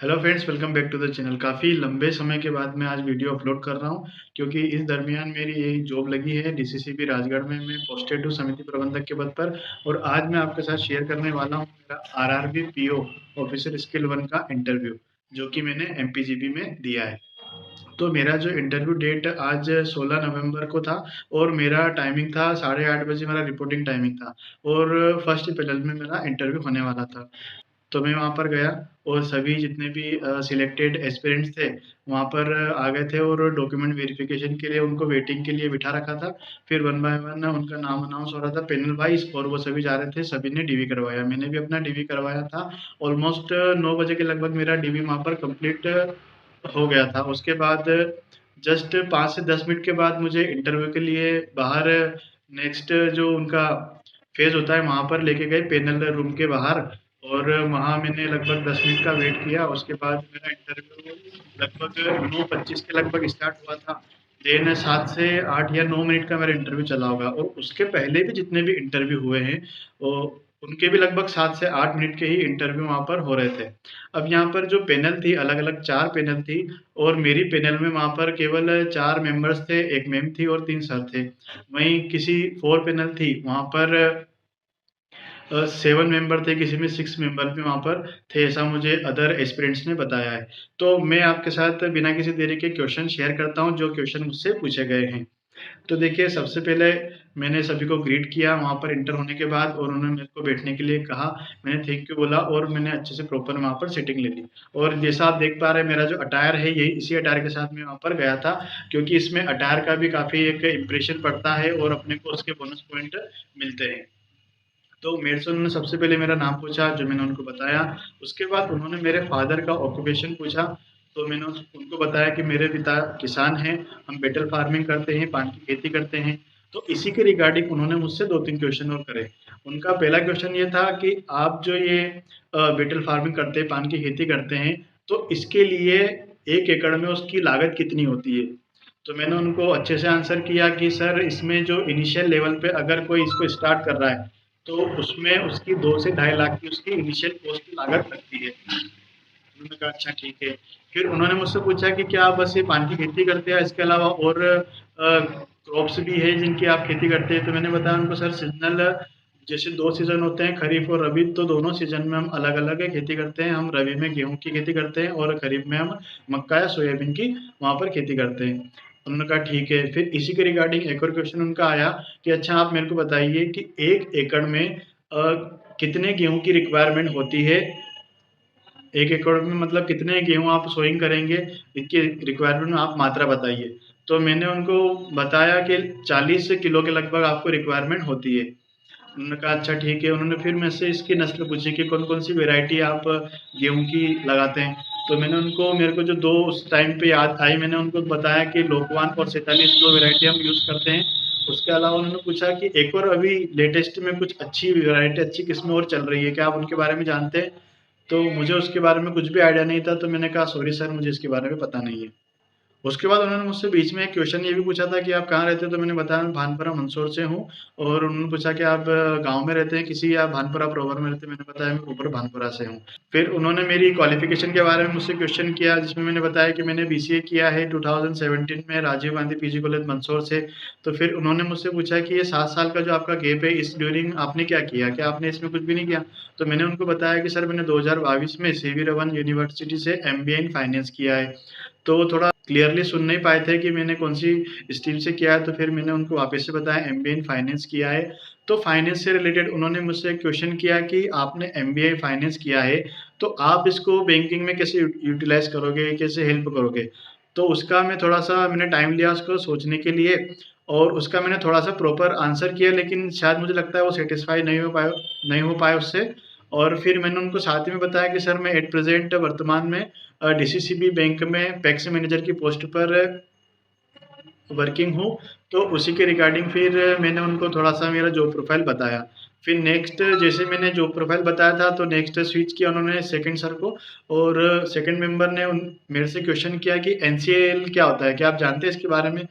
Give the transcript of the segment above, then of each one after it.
Hello friends, welcome back to the channel. काफ़ी लंबे समय के बाद मैं आज वीडियो अपलोड कर रहा हूं क्योंकि इस दरमियान मेरी एक जॉब लगी है डीसीसीबी राजगढ़ में। मैं पोस्टेड हूँ समिति प्रबंधक के पद पर। और आज मैं आपके साथ शेयर करने वाला हूं मेरा आरआरबी पीओ ऑफिसर स्किल 1 का इंटरव्यू, जो कि मैंने एमपीजीबी में दिया है। तो मेरा जो इंटरव्यू डेट आज 16 नवंबर को था और मेरा टाइमिंग था 8:30 बजे, मेरा रिपोर्टिंग टाइमिंग था। और फर्स्ट पैनल में मेरा इंटरव्यू होने वाला था। तो मैं वहाँ पर गया और सभी जितने भी सिलेक्टेड एस्पिरेंट्स थे वहाँ पर आ गए थे और डॉक्यूमेंट वेरिफिकेशन के लिए उनको वेटिंग के लिए बिठा रखा था। फिर वन बाय वन उनका नाम अनाउंस हो रहा था पैनल वाइज, और वो सभी जा रहे थे। सभी ने डीवी करवाया, मैंने भी अपना डीवी करवाया था। ऑलमोस्ट 9 बजे के लगभग मेरा डीवी वहाँ पर कंप्लीट हो गया था। उसके बाद जस्ट 5 से 10 मिनट के बाद मुझे इंटरव्यू के लिए बाहर नेक्स्ट जो उनका फेज होता है वहाँ पर लेके गए, पैनल रूम के बाहर। और वहाँ मैंने लगभग 10 मिनट का वेट किया। उसके बाद मेरा इंटरव्यू लगभग 9:25 के लगभग स्टार्ट हुआ था। देन 7 से 8 या 9 मिनट का मेरा इंटरव्यू चला होगा। और उसके पहले भी जितने भी इंटरव्यू हुए हैं वो उनके भी लगभग 7 से 8 मिनट के ही इंटरव्यू वहाँ पर हो रहे थे। अब यहाँ पर जो पैनल थी, अलग अलग 4 पैनल थी। और मेरी पैनल में वहाँ पर केवल 4 मेंबर्स थे, एक मैम थी और 3 सर थे। वहीं किसी 4 पैनल थी वहाँ पर 7 मेंबर थे, किसी में 6 मेंबर भी वहाँ पर थे, ऐसा मुझे अदर एस्पिरेंट्स ने बताया है। तो मैं आपके साथ बिना किसी देरी के क्वेश्चन शेयर करता हूँ जो क्वेश्चन मुझसे पूछे गए हैं। तो देखिए, सबसे पहले मैंने सभी को ग्रीट किया वहाँ पर इंटर होने के बाद, और उन्होंने मेरे को बैठने के लिए कहा। मैंने थैंक यू बोला और मैंने अच्छे से प्रॉपर वहाँ पर सीटिंग ले ली। और जैसा आप देख पा रहे हैं, मेरा जो अटायर है यही इसी अटायर के साथ मैं वहाँ पर गया था, क्योंकि इसमें अटायर का भी काफ़ी एक इम्प्रेशन पड़ता है और अपने को उसके बोनस पॉइंट मिलते हैं। तो मेरे से उन्होंने सबसे पहले मेरा नाम पूछा, जो मैंने उनको बताया। उसके बाद उन्होंने मेरे फादर का ऑक्यूपेशन पूछा। तो मैंने उनको बताया कि मेरे पिता किसान हैं, हम बेटल फार्मिंग करते हैं, पान की खेती करते हैं। तो इसी के रिगार्डिंग उन्होंने मुझसे 2-3 क्वेश्चन और करे। उनका पहला क्वेश्चन ये था कि आप जो ये बेटल फार्मिंग करते हैं, पान की खेती करते हैं, तो इसके लिए 1 एकड़ में उसकी लागत कितनी होती है? तो मैंने उनको अच्छे से आंसर किया कि सर, इसमें जो इनिशियल लेवल पे अगर कोई इसको स्टार्ट कर रहा है तो उसमें उसकी 2 से ढाई लाख की उसकी इनिशियल कॉस्ट की लागत लगती है। उन्होंने कहा अच्छा ठीक है। फिर उन्होंने मुझसे पूछा कि क्या आप बस ये पान की खेती करते हैं, इसके अलावा और क्रॉप्स भी है जिनकी आप खेती करते हैं? तो मैंने बताया उनको, सर सीजनल जैसे 2 सीज़न होते हैं, खरीफ और रबी, तो दोनों सीज़न में हम अलग-अलग खेती करते हैं। हम रबी में गेहूँ की खेती करते हैं और खरीफ में हम मक्का या सोयाबीन की वहाँ पर खेती करते हैं। उन्होंने कहा ठीक है। फिर इसी के रिगार्डिंग एक और क्वेश्चन उनका आया कि अच्छा आप मेरे को बताइए कि 1 एकड़ में कितने गेहूँ की रिक्वायरमेंट होती है? 1 एकड़ में मतलब कितने गेहूँ आप सोइंग करेंगे, इसकी रिक्वायरमेंट में आप मात्रा बताइए। तो मैंने उनको बताया कि 40 किलो के लगभग आपको रिक्वायरमेंट होती है। उन्होंने कहा अच्छा ठीक है। उन्होंने फिर मेरे से इसकी नस्ल पूछी कि कौन-कौन सी वैरायटी आप गेहूँ की लगाते हैं। तो मैंने उनको, मेरे को जो 2 उस टाइम पे याद आई, मैंने उनको बताया कि लोकवान और 47 2 वैरायटी हम यूज़ करते हैं। उसके अलावा उन्होंने पूछा कि एक और अभी लेटेस्ट में कुछ अच्छी वैरायटी, अच्छी किस्में और चल रही है, क्या आप उनके बारे में जानते हैं? तो मुझे उसके बारे में कुछ भी आइडिया नहीं था, तो मैंने कहा सॉरी सर, मुझे इसके बारे में पता नहीं है। उसके बाद उन्होंने मुझसे बीच में एक क्वेश्चन ये भी पूछा था कि आप कहाँ रहते हो? तो मैंने बताया मैं भानपुरा मंदसौर से हूँ। और उन्होंने पूछा कि आप गाँव में रहते हैं किसी, या भानपुरा प्रॉपर में रहते हैं? मैंने बताया मैं प्रॉपर भानपुरा से हूँ। फिर उन्होंने मेरी क्वालिफ़िकेशन के बारे में मुझसे क्वेश्चन किया, जिसमें मैंने बताया कि मैंने बीसीए किया है 2017 में राजीव गांधी पीजी कॉलेज मंदसौर से। तो फिर उन्होंने मुझसे पूछा कि ये 7 साल का जो आपका गैप है, इस ड्यूरिंग आपने क्या किया? क्या आपने इसमें कुछ भी नहीं किया? तो मैंने उनको बताया कि सर, मैंने 2022 में सीवी रमन यूनिवर्सिटी से एमबीए इन फाइनेंस किया है। तो वो थोड़ा क्लियरली सुन नहीं पाए थे कि मैंने कौन-सी स्ट्रीम से किया है, तो फिर मैंने उनको वापस से बताया एमबीए इन फाइनेंस किया है। तो फाइनेंस से रिलेटेड उन्होंने मुझसे क्वेश्चन किया कि आपने एमबीए फाइनेंस किया है, तो आप इसको बैंकिंग में कैसे यूटिलाइज़ करोगे, कैसे हेल्प करोगे? तो उसका मैं थोड़ा-सा मैंने टाइम लिया उसको सोचने के लिए, और उसका मैंने थोड़ा-सा प्रॉपर आंसर किया, लेकिन शायद मुझे लगता है वो सैटिस्फाई नहीं हो पाए उससे। और फिर मैंने उनको साथ ही में बताया कि सर, मैं एट प्रेज़ेंट वर्तमान में डीसीसीबी बैंक में पैक्स मैनेजर की पोस्ट पर वर्किंग हूँ। तो उसी के रिगार्डिंग फिर मैंने उनको थोड़ा-सा मेरा जॉब प्रोफ़ाइल बताया। फिर नेक्स्ट जैसे मैंने जॉब प्रोफ़ाइल बताया था, तो नेक्स्ट स्विच किया उन्होंने सेकंड सर को। और सेकंड मेंबर ने उन मेरे से क्वेश्चन किया कि एनसीएल क्या होता है? क्या आप जानते हैं इसके बारे में?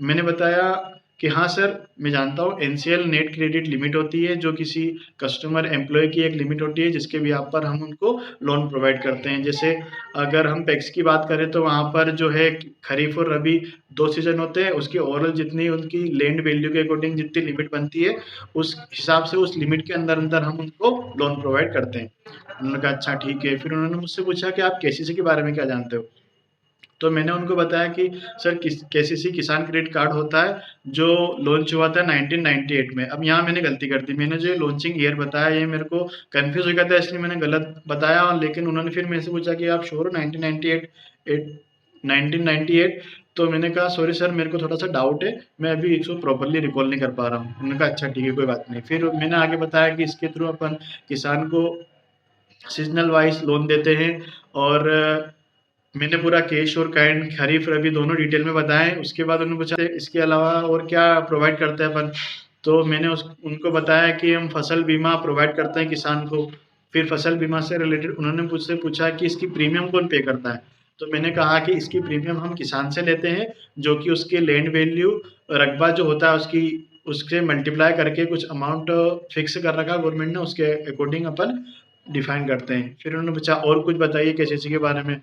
मैंने बताया कि हाँ सर, मैं जानता हूँ। एनसीएल नेट क्रेडिट लिमिट होती है, जो किसी कस्टमर एम्प्लॉयी की एक लिमिट होती है, जिसके ब्याह पर हम उनको लोन प्रोवाइड करते हैं। जैसे अगर हम पेक्स की बात करें तो वहाँ पर जो है खरीफ और रबी 2 सीज़न होते हैं, उसकी ओवरऑल जितनी उनकी लैंड वैल्यू के अकॉर्डिंग जितनी लिमिट बनती है, उस हिसाब से उस लिमिट के अंदर-अंदर हम उनको लोन प्रोवाइड करते हैं। उन्होंने कहा अच्छा ठीक है, फिर उन्होंने मुझसे पूछा कि आप केसीसी के बारे में क्या जानते हो? तो मैंने उनको बताया कि सर केसीसी किसान क्रेडिट कार्ड होता है जो लॉन्च हुआ था 1998 में। अब यहाँ मैंने गलती कर दी, मैंने जो लॉन्चिंग ईयर बताया ये मेरे को कंफ्यूज हो गया था, इसलिए मैंने गलत बताया। और लेकिन उन्होंने फिर मेरे से पूछा कि आप श्योर हो 1998? तो मैंने कहा सॉरी सर, मेरे को थोड़ा सा डाउट है, मैं अभी इसको प्रॉपरली रिकॉल नहीं कर पा रहा हूँ। उन्होंने कहा अच्छा ठीक है, कोई बात नहीं। फिर मैंने आगे बताया कि इसके थ्रू अपन किसान को सीजनल वाइज लोन देते हैं, और मैंने पूरा कैश और काइंड खरीफ रबी दोनों डिटेल में बताएं। उसके बाद उन्होंने पूछा इसके अलावा और क्या प्रोवाइड करते हैं अपन? तो मैंने उनको बताया कि हम फसल बीमा प्रोवाइड करते हैं किसान को। फिर फसल बीमा से रिलेटेड उन्होंने मुझसे पूछा कि इसकी प्रीमियम कौन पे करता है? तो मैंने कहा कि इसकी प्रीमियम हम किसान से लेते हैं, जो कि उसके लैंड वैल्यू रकबा जो होता है उसकी उससे मल्टीप्लाई करके कुछ अमाउंट फिक्स कर रखा गवर्नमेंट ने, उसके अकॉर्डिंग अपन डिफाइन करते हैं। फिर उन्होंने पूछा और कुछ बताइए केसीसी के बारे में।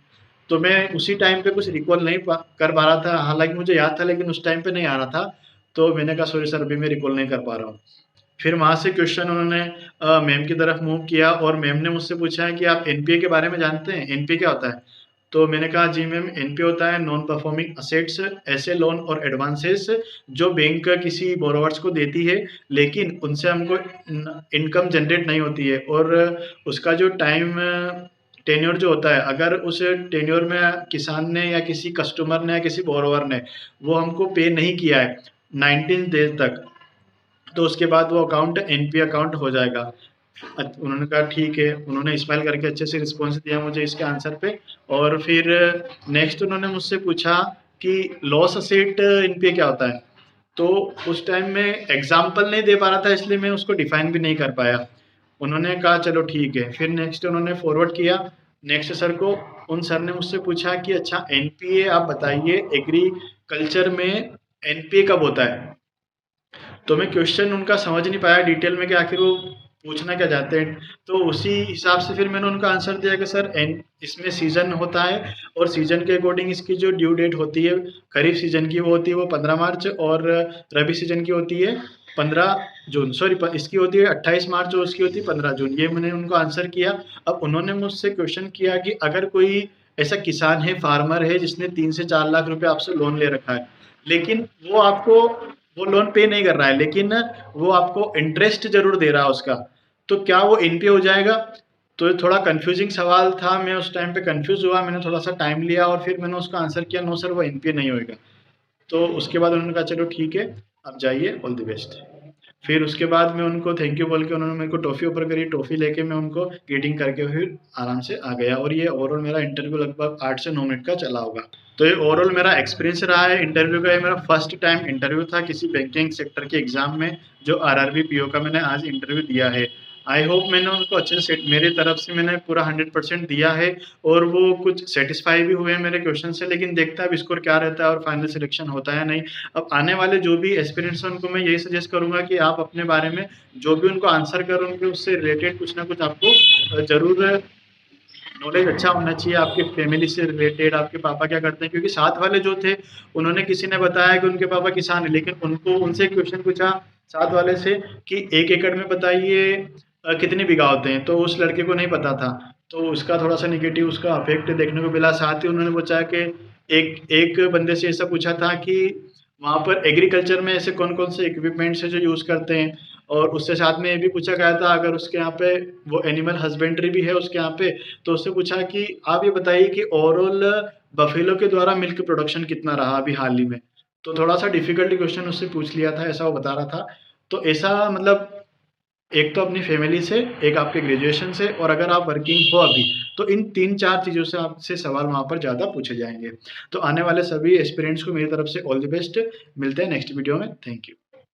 तो मैं उसी टाइम पे कुछ रिकॉल नहीं कर पा रहा था, हालांकि मुझे याद था लेकिन उस टाइम पे नहीं आ रहा था। तो मैंने कहा सॉरी सर, अभी मैं रिकॉल नहीं कर पा रहा हूँ। फिर वहाँ से क्वेश्चन उन्होंने मैम की तरफ मूव किया, और मैम ने मुझसे पूछा है कि आप एनपीए के बारे में जानते हैं? एनपीए क्या होता है? तो मैंने कहा जी मैम, एनपीए होता है नॉन परफॉर्मिंग असेट्स, ऐसे लोन और एडवांसेस जो बैंक किसी बोरोवर्स को देती है, लेकिन उनसे हमको इनकम जनरेट नहीं होती है, और उसका जो टाइम टेन्योर जो होता है, अगर उस टेन्योर में किसान ने या किसी कस्टमर ने या किसी बोरोवर ने वो हमको पे नहीं किया है 19 डेज तक, तो उसके बाद वो अकाउंट एनपी अकाउंट हो जाएगा। उन्होंने कहा ठीक है, उन्होंने स्माइल करके अच्छे से रिस्पॉन्स दिया मुझे इसके आंसर पे। और फिर नेक्स्ट उन्होंने मुझसे पूछा कि लॉस असेट एनपीए क्या होता है? तो उस टाइम में एग्जाम्पल नहीं दे पा रहा था, इसलिए मैं उसको डिफाइन भी नहीं कर पाया। उन्होंने कहा चलो ठीक है। फिर नेक्स्ट उन्होंने फॉरवर्ड किया नेक्स्ट सर को। उन सर ने मुझसे पूछा कि अच्छा एनपीए आप बताइए, एग्रीकल्चर में एनपीए कब होता है? तो मैं क्वेश्चन उनका समझ नहीं पाया डिटेल में कि आखिर वो पूछना क्या चाहते हैं। तो उसी हिसाब से फिर मैंने उनका आंसर दिया कि सर इसमें सीजन होता है, और सीजन के अकॉर्डिंग इसकी जो ड्यू डेट होती है खरीफ सीजन की वो होती है वो 15 मार्च, और रबी सीजन की होती है 15 जून, सॉरी इसकी होती है 28 मार्च और उसकी होती है 15 जून। ये मैंने उनको आंसर किया। अब उन्होंने मुझसे क्वेश्चन किया कि अगर कोई ऐसा किसान है, फार्मर है, जिसने 3 से 4 लाख रुपए आपसे लोन ले रखा है, लेकिन वो लोन पे नहीं कर रहा है, लेकिन वो आपको इंटरेस्ट जरूर दे रहा है उसका, तो क्या वो एनपीए हो जाएगा? तो ये थोड़ा कंफ्यूजिंग सवाल था, मैं उस टाइम पे कंफ्यूज हुआ, मैंने थोड़ा सा टाइम लिया और फिर मैंने उसका आंसर किया नो सर, वो एनपीए नहीं होएगा। तो उसके बाद उन्होंने कहा चलो ठीक है, आप जाइए, ऑल द बेस्ट। फिर उसके बाद मैं उनको थैंक यू बोल के, उन्होंने मेरे को टॉफ़ी ऑफर करी, टॉफ़ी लेके मैं उनको ग्रीटिंग करके फिर आराम से आ गया। और ये ओवरऑल मेरा इंटरव्यू लगभग 8 से 9 मिनट का चला होगा। तो ये ओवरऑल मेरा एक्सपीरियंस रहा है इंटरव्यू का। ये मेरा फर्स्ट टाइम इंटरव्यू था किसी बैंकिंग सेक्टर के एग्जाम में, जो आरआरबी पीओ का मैंने आज इंटरव्यू दिया है। आई होप मैंने उनको अच्छे से, मेरी तरफ से मैंने पूरा 100% दिया है, और वो कुछ सेटिस्फाई भी हुए हैं मेरे क्वेश्चन से। लेकिन देखता है अब स्कोर क्या रहता है और फाइनल सिलेक्शन होता है या नहीं। अब आने वाले जो भी एस्पिरेंट्स हैं उनको मैं यही सजेस्ट करूंगा कि आप अपने बारे में जो भी उनको आंसर कर उनके उससे रिलेटेड कुछ ना कुछ आपको जरूर नॉलेज अच्छा होना चाहिए, आपके फैमिली से रिलेटेड, आपके पापा क्या करते हैं। क्योंकि साथ वाले जो थे उन्होंने, किसी ने बताया कि उनके पापा किसान है, लेकिन उनको उनसे क्वेश्चन पूछा साथ वाले से कि 1 एकड़ में बताइए कितने बीघा होते हैं, तो उस लड़के को नहीं पता था। तो उसका थोड़ा सा निगेटिव उसका अफेक्ट देखने को मिला। साथ ही उन्होंने पूछा कि एक एक बंदे से ऐसा पूछा था कि वहाँ पर एग्रीकल्चर में ऐसे कौन कौन से इक्विपमेंट्स है जो यूज़ करते हैं, और उससे साथ में ये भी पूछा गया था अगर उसके यहाँ पे वो एनिमल हस्बेंड्री भी है उसके यहाँ पे, तो उससे पूछा कि आप ये बताइए कि ओवरऑल बफेलो के द्वारा मिल्क प्रोडक्शन कितना रहा अभी हाल ही में। तो थोड़ा सा डिफिकल्ट क्वेश्चन उससे पूछ लिया था, ऐसा वो बता रहा था। तो ऐसा मतलब एक तो अपनी फैमिली से, एक आपके ग्रेजुएशन से, और अगर आप वर्किंग हो अभी, तो इन 3-4 चीज़ों से आपसे सवाल वहाँ पर ज़्यादा पूछे जाएंगे। तो आने वाले सभी एस्पिरेंट्स को मेरी तरफ से ऑल द बेस्ट। मिलते हैं नेक्स्ट वीडियो में। Thank you.